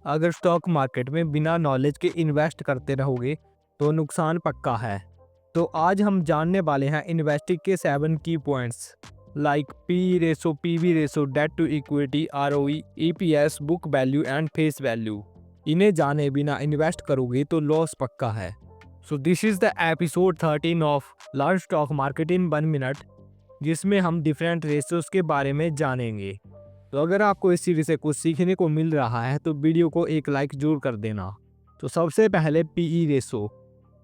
अगर stock market में बिना नॉलेज के इन्वेस्ट करते रहोगे तो नुकसान पक्का है। तो आज हम जानने वाले हैं इन्वेस्टिंग के 7 key points like P ratio, PV ratio, debt to equity, ROE, EPS, book value and face value. इन्हें जाने बिना इन्वेस्ट करोगे तो लॉस पक्का है। So this is the episode 13 of learn stock market in 1 minute, जिसमें हम डिफरेंट रेशोज के बारे में जानेंगे। तो अगर आपको इस सीरीज से कुछ सीखने को मिल रहा है तो वीडियो को एक लाइक जरूर कर देना। तो सबसे पहले पीई रेशो,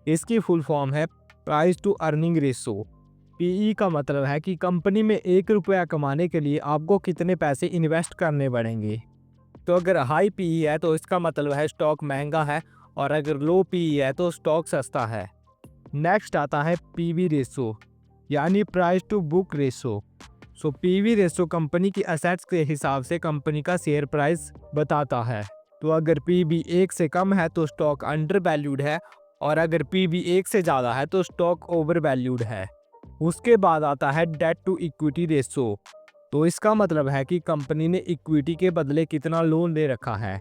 इसकी फुल फॉर्म है price to earning ratio. PE का मतलब है कि कंपनी में 1 रुपया कमाने के लिए आपको कितने पैसे इन्वेस्ट करने पड़ेंगे। तो अगर हाई पीई है तो इसका मतलब है स्टॉक महंगा है, और अगर लो पीई है तो स्टॉक सस्ता है। नेक्स्ट आता है पीवी रेशो, यानी price to book ratio. So PV ratio company की असेट्स के हिसाब से कंपनी का शेयर प्राइस बताता है। तो अगर पीवी 1 से कम है तो स्टॉक अंडर वैल्यूड है, और अगर पीवी 1 से ज़्यादा है तो स्टॉक ओवर वैल्यूड है। उसके बाद आता है डेट टू इक्विटी रेशो। तो इसका मतलब है कि कंपनी ने इक्विटी के बदले कितना लोन ले रखा है।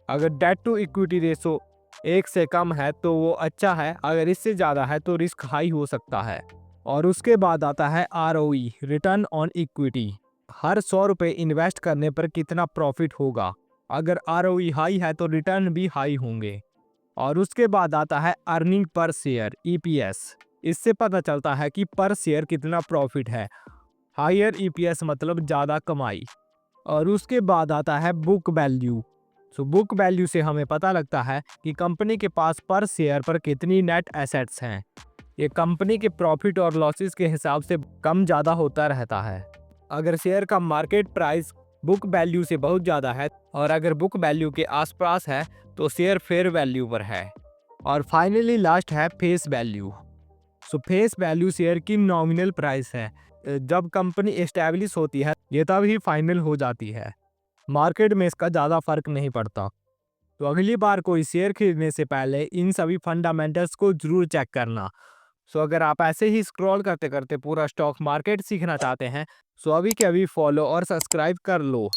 अगर डेट टू इक्विटी रेशो 1 से कम है तो वो अच्छा है, अगर इससे ज़्यादा है तो रिस्क हाई हो सकता है। और उसके बाद आता है आरओई, रिटर्न ऑन इक्विटी। हर 100 रुपये इन्वेस्ट करने पर कितना प्रॉफिट होगा। अगर आरओई हाई है तो रिटर्न भी हाई होंगे। और उसके बाद आता है अर्निंग पर शेयर, ईपीएस। इससे पता चलता है कि पर शेयर कितना प्रॉफिट है। हायर ईपीएस मतलब ज़्यादा कमाई। और उसके बाद आता है book value. So book value से हमें पता लगता है कि कंपनी के पास पर शेयर पर कितनी नेट एसेट्स हैं। ये कंपनी के प्रॉफिट और लॉसेस के हिसाब से कम ज़्यादा होता रहता है। अगर शेयर का मार्केट प्राइस बुक वैल्यू से बहुत ज़्यादा है, और अगर बुक वैल्यू के आसपास है तो शेयर फेयर वैल्यू पर है। और फाइनली लास्ट है फेस वैल्यू। सो फेस वैल्यू शेयर की नॉमिनल प्राइस है। जब कंपनी एस्टैब्लिश होती है ये तब ही फाइनल हो जाती है। मार्केट में इसका ज़्यादा फर्क नहीं पड़ता। तो अगली बार कोई शेयर खरीदने से पहले इन सभी फंडामेंटल्स को जरूर चेक करना। सो अगर आप ऐसे ही स्क्रॉल करते करते पूरा स्टॉक मार्केट सीखना चाहते हैं, सो अभी के अभी फॉलो और सब्सक्राइब कर लो।